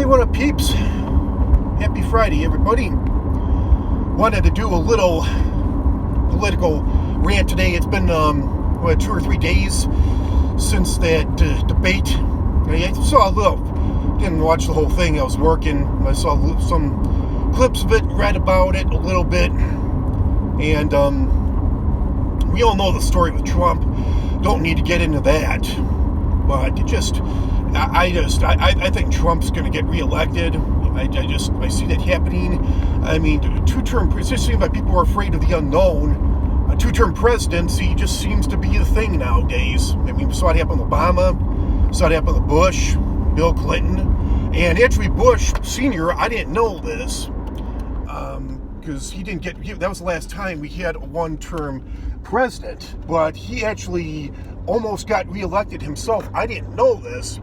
Hey, what up, peeps? Happy Friday, everybody. Wanted to do a little political rant today. It's been, 2 or 3 days since that debate. I saw a little, didn't watch the whole thing. I was working. I saw some clips of it, read about it a little bit. And we all know the story with Trump. Don't need to get into that. But I think Trump's going to get reelected. I see that happening. I mean, two-term, it just seems like people are afraid of the unknown. A two-term presidency just seems to be the thing nowadays. I mean, we saw it happen with Obama, saw it happen with Bush, Bill Clinton, and actually Bush Sr., I didn't know this, because that was the last time we had a one-term president, but he actually almost got reelected himself. I didn't know this,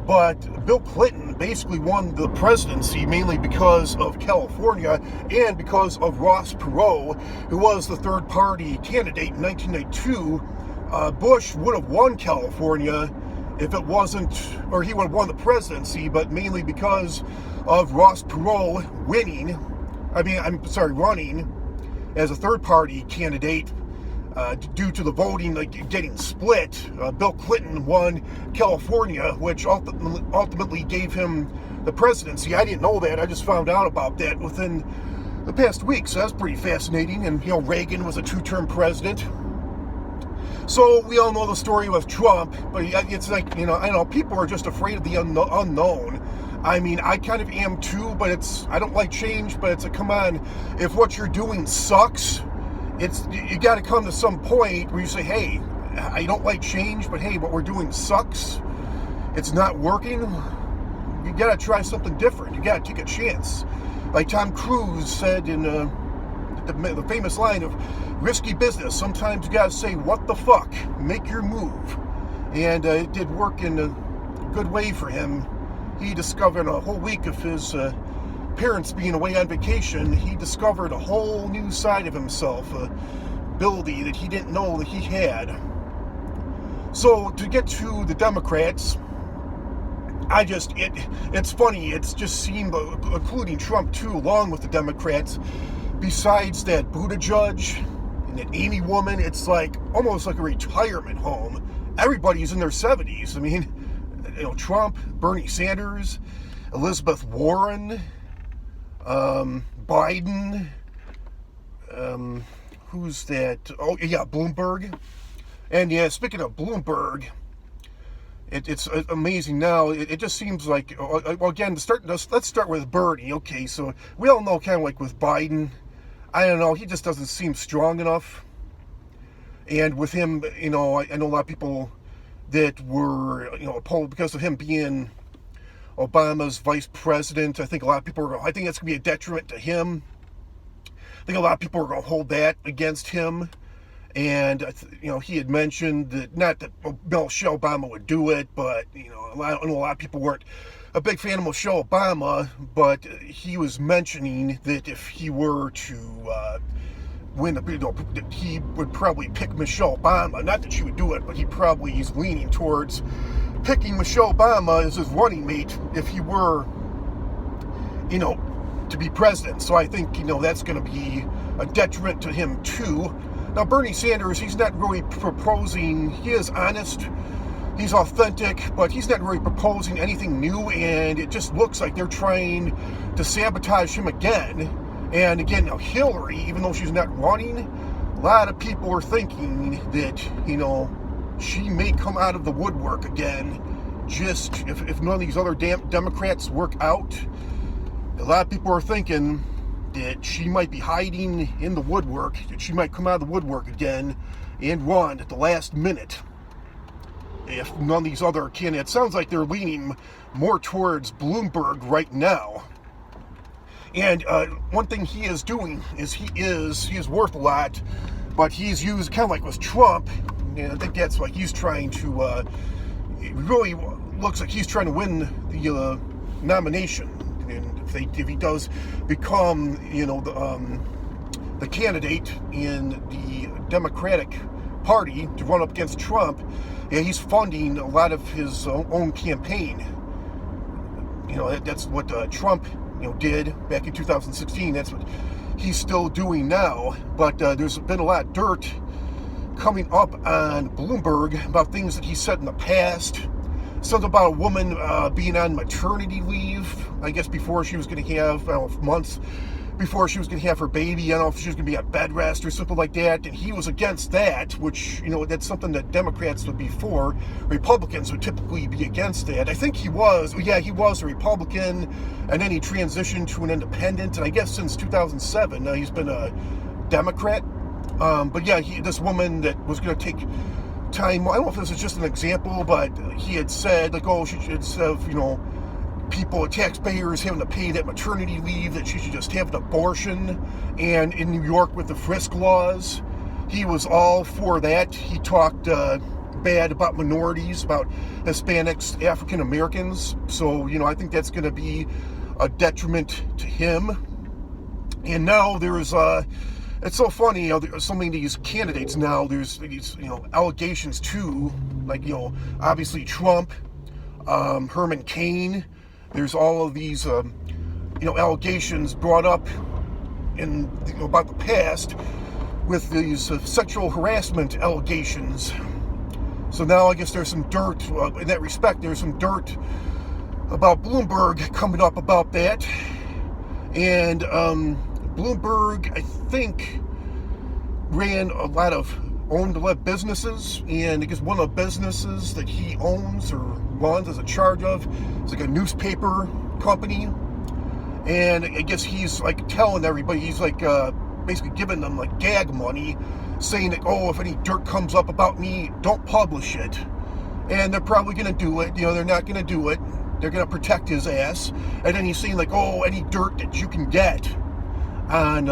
but Bill Clinton basically won the presidency mainly because of California and because of Ross Perot, who was the third party candidate in 1992. Bush would have won California if it wasn't, or he would have won the presidency, but mainly because of Ross Perot running as a third party candidate. Due to the voting getting split, Bill Clinton won California, which ultimately gave him the presidency. I didn't know that. I just found out about that within the past week, so that's pretty fascinating. And, Reagan was a two-term president. So we all know the story with Trump, but it's like, I know people are just afraid of the unknown. I mean, I kind of am too, but I don't like change, but it's like, come on, if what you're doing sucks, you got to come to some point where you say, hey, I don't like change, but hey, what we're doing sucks. It's not working. You got to try something different. You got to take a chance. Like Tom Cruise said in the famous line of risky business, sometimes you got to say, what the fuck? Make your move. And it did work in a good way for him. He discovered a whole week of his parents being away on vacation, he discovered a whole new side of himself, a ability that he didn't know that he had. So to get to the Democrats, it's funny, it's just seemed, including Trump too, along with the Democrats, besides that Buttigieg and that Amy woman, it's like almost like a retirement home. Everybody's in their 70s. I mean, Trump, Bernie Sanders, Elizabeth Warren, Biden, who's that? Oh, yeah, Bloomberg. And yeah, speaking of Bloomberg, it's amazing now. It just seems like, well, again, let's start with Bernie. Okay, so we all know kind of like with Biden, I don't know, he just doesn't seem strong enough. And with him, I know a lot of people that were, opposed because of him being Obama's vice president. I think a lot of people I think that's going to be a detriment to him. I think a lot of people are going to hold that against him. And, he had mentioned that, not that Michelle Obama would do it, but, I know a lot of people weren't a big fan of Michelle Obama, but he was mentioning that if he were to win, he would probably pick Michelle Obama. Not that she would do it, but he's leaning towards picking Michelle Obama as his running mate if he were, to be president. So I think, that's going to be a detriment to him too. Now, Bernie Sanders, he's not really proposing, he is honest, he's authentic, but he's not really proposing anything new, and it just looks like they're trying to sabotage him again. And again, now Hillary, even though she's not running, a lot of people are thinking that, she may come out of the woodwork again, just if none of these other Democrats work out. A lot of people are thinking that she might be hiding in the woodwork, that she might come out of the woodwork again and run at the last minute if none of these other candidates. Sounds like they're leaning more towards Bloomberg right now. And one thing he is doing is he is worth a lot, but he's used, kind of like with Trump, and I think that's like he's trying to, it really looks like he's trying to win the nomination. And if he does become, the candidate in the Democratic Party to run up against Trump, he's funding a lot of his own campaign. That's what Trump, did back in 2016. That's what he's still doing now. But there's been a lot of dirt coming up on Bloomberg about things that he said in the past. Something about a woman being on maternity leave, I guess before she was going to have, months before she was going to have her baby. I don't know if she was going to be on bed rest or something like that. And he was against that, which, that's something that Democrats would be for. Republicans would typically be against that. I think he was a Republican, and then he transitioned to an independent. And I guess since 2007, he's been a Democrat. But yeah, this woman that was going to take time, I don't know if this is just an example, but he had said, like, instead of, people, taxpayers having to pay that maternity leave, that she should just have an abortion. And in New York with the Frisk laws, he was all for that. He talked bad about minorities, about Hispanics, African Americans. So, I think that's going to be a detriment to him. And now there's it's so funny, there's so many of these candidates now, there's these, allegations too, like, obviously Trump, Herman Cain. There's all of these, allegations brought up in, about the past with these sexual harassment allegations. So now I guess there's some dirt, in that respect, there's some dirt about Bloomberg coming up about that. And Bloomberg, I think, owned a lot of businesses, and I guess one of the businesses that he owns or runs as a charge of is like a newspaper company. And I guess he's like telling everybody, he's like basically giving them like gag money, saying that, if any dirt comes up about me, don't publish it. And they're probably going to do it. They're not going to do it. They're going to protect his ass. And then he's saying like, any dirt that you can get on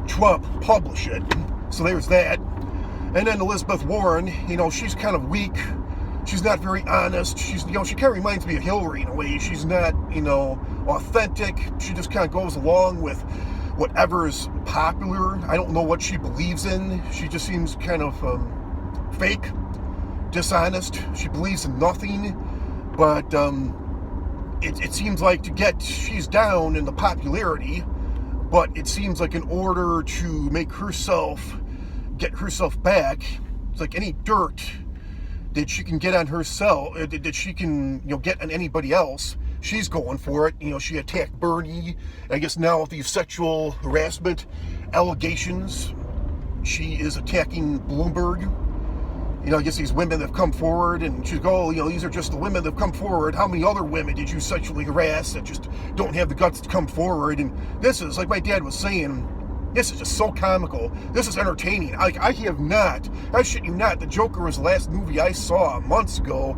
Trump, publish it. So there's that. And then Elizabeth Warren, she's kind of weak. She's not very honest. She's, she kind of reminds me of Hillary in a way. She's not, authentic. She just kind of goes along with whatever is popular. I don't know what she believes in. She just seems kind of fake, dishonest. She believes in nothing. But it seems like she's down in the popularity. But it seems like in order to get herself back, it's like any dirt that she can get on herself, that she can, get on anybody else, she's going for it. She attacked Bernie. I guess now with these sexual harassment allegations, she is attacking Bloomberg. I guess these women that have come forward, and she's these are just the women that have come forward. How many other women did you sexually harass that just don't have the guts to come forward? And this is, like my dad was saying, this is just so comical. This is entertaining. I shit you not, the Joker was the last movie I saw months ago.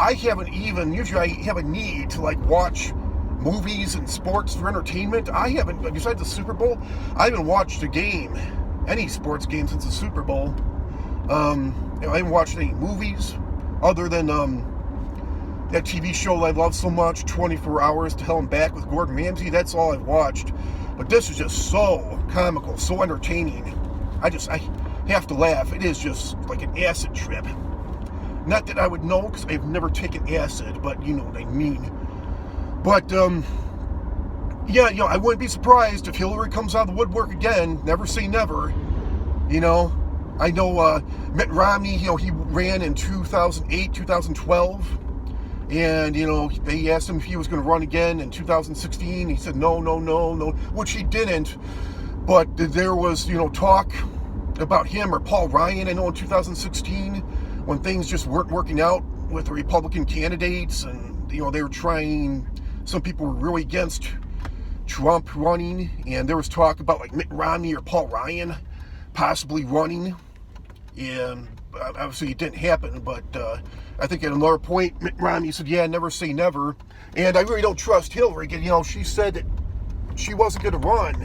Usually I have a need to watch movies and sports for entertainment. Besides the Super Bowl, I haven't watched any sports game since the Super Bowl. I haven't watched any movies other than that TV show I love so much, 24 Hours to Hell and Back with Gordon Ramsay. That's all I've watched. But this is just so comical, so entertaining. I have to laugh. It is just like an acid trip. Not that I would know, because I've never taken acid, but you know what I mean. But, I wouldn't be surprised if Hillary comes out of the woodwork again. Never say never. I know Mitt Romney, he ran in 2008, 2012. And, they asked him if he was going to run again in 2016. He said, no, which he didn't. But there was, talk about him or Paul Ryan, I know, in 2016, when things just weren't working out with the Republican candidates. And, they were trying, some people were really against Trump running. And there was talk about, Mitt Romney or Paul Ryan possibly running. And obviously it didn't happen, but I think at another point, Mitt Romney said, never say never. And I really don't trust Hillary. She said that she wasn't going to run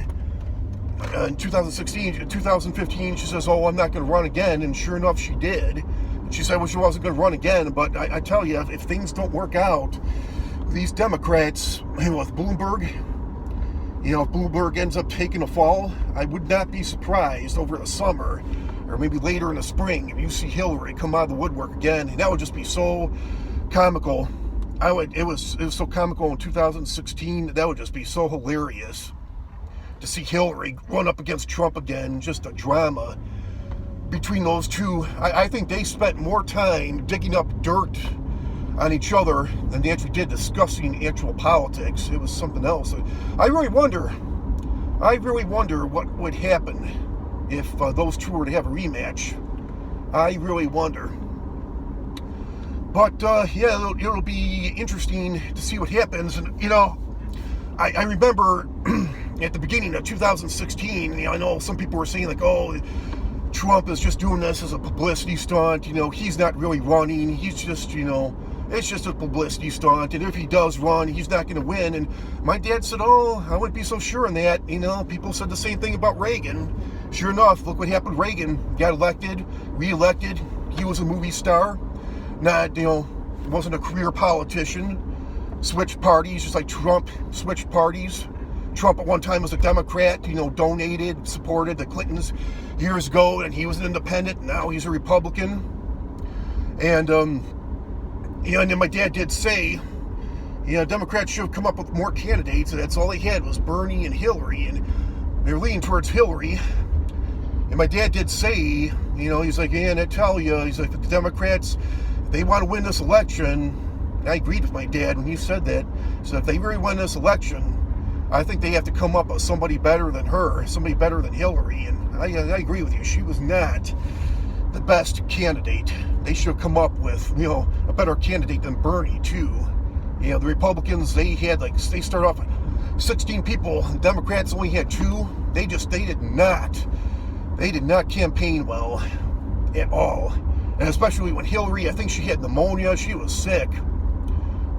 in 2016. 2015, she says, I'm not going to run again. And sure enough, she did. She said, she wasn't going to run again. But I tell you, if things don't work out, these Democrats, with Bloomberg, if Bloomberg ends up taking a fall, I would not be surprised over the summer or maybe later in the spring if you see Hillary come out of the woodwork again. And that would just be so comical. it was so comical in 2016. That would just be so hilarious to see Hillary run up against Trump again. Just a drama between those two. I think they spent more time digging up dirt on each other than they actually did discussing actual politics. It was something else. I really wonder what would happen if those two were to have a rematch. I really wonder. But yeah, it'll be interesting to see what happens. And you know, I remember at the beginning of 2016, you know, I know some people were saying like, oh, Trump is just doing this as a publicity stunt. You know, he's not really running. He's just, you know, it's just a publicity stunt. And if he does run, he's not going to win. And my dad said, oh, I wouldn't be so sure on that. You know, people said the same thing about Reagan. Sure enough, look what happened. Reagan got elected, re-elected. He was a movie star. Not, you know, wasn't a career politician. Switched parties, just like Trump switched parties. Trump at one time was a Democrat, you know, donated, supported the Clintons years ago, and he was an independent. Now he's a Republican. And, you know, and then my dad did say, you know, Democrats should have come up with more candidates, and that's all they had was Bernie and Hillary, and they're leaning towards Hillary. And my dad did say, you know, he's like, yeah, and I tell you, he's like, the Democrats, if they want to win this election, I agreed with my dad when he said that. So if they really win this election, I think they have to come up with somebody better than her, somebody better than Hillary. And I agree with you. She was not the best candidate. They should have come up with, you know, a better candidate than Bernie, too. You know, the Republicans, they started off with 16 people. The Democrats only had 2. They did not campaign well at all. And especially when Hillary, I think she had pneumonia. She was sick.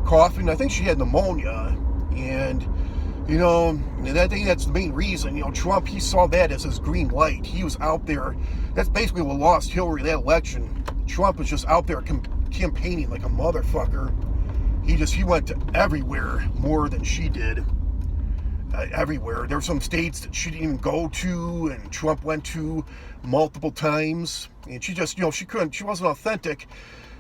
Coughing. I think she had pneumonia. And, you know, I think that's the main reason. You know, Trump, he saw that as his green light. He was out there. That's basically what lost Hillary that election. Trump was just out there campaigning like a motherfucker. He went to everywhere more than she did. Everywhere. There were some states that she didn't even go to, and Trump went to multiple times. And she just, you know, she wasn't authentic.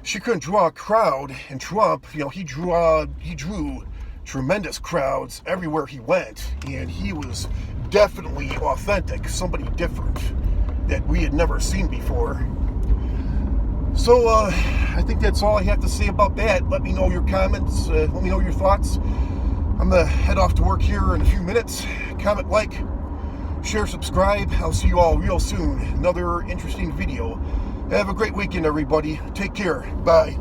She couldn't draw a crowd. And Trump, you know, he drew tremendous crowds everywhere he went. And he was definitely authentic, somebody different that we had never seen before. So, I think that's all I have to say about that. Let me know your comments. Let me know your thoughts. I'm going to head off to work here in a few minutes. Comment, like, share, subscribe. I'll see you all real soon. Another interesting video. Have a great weekend, everybody. Take care. Bye.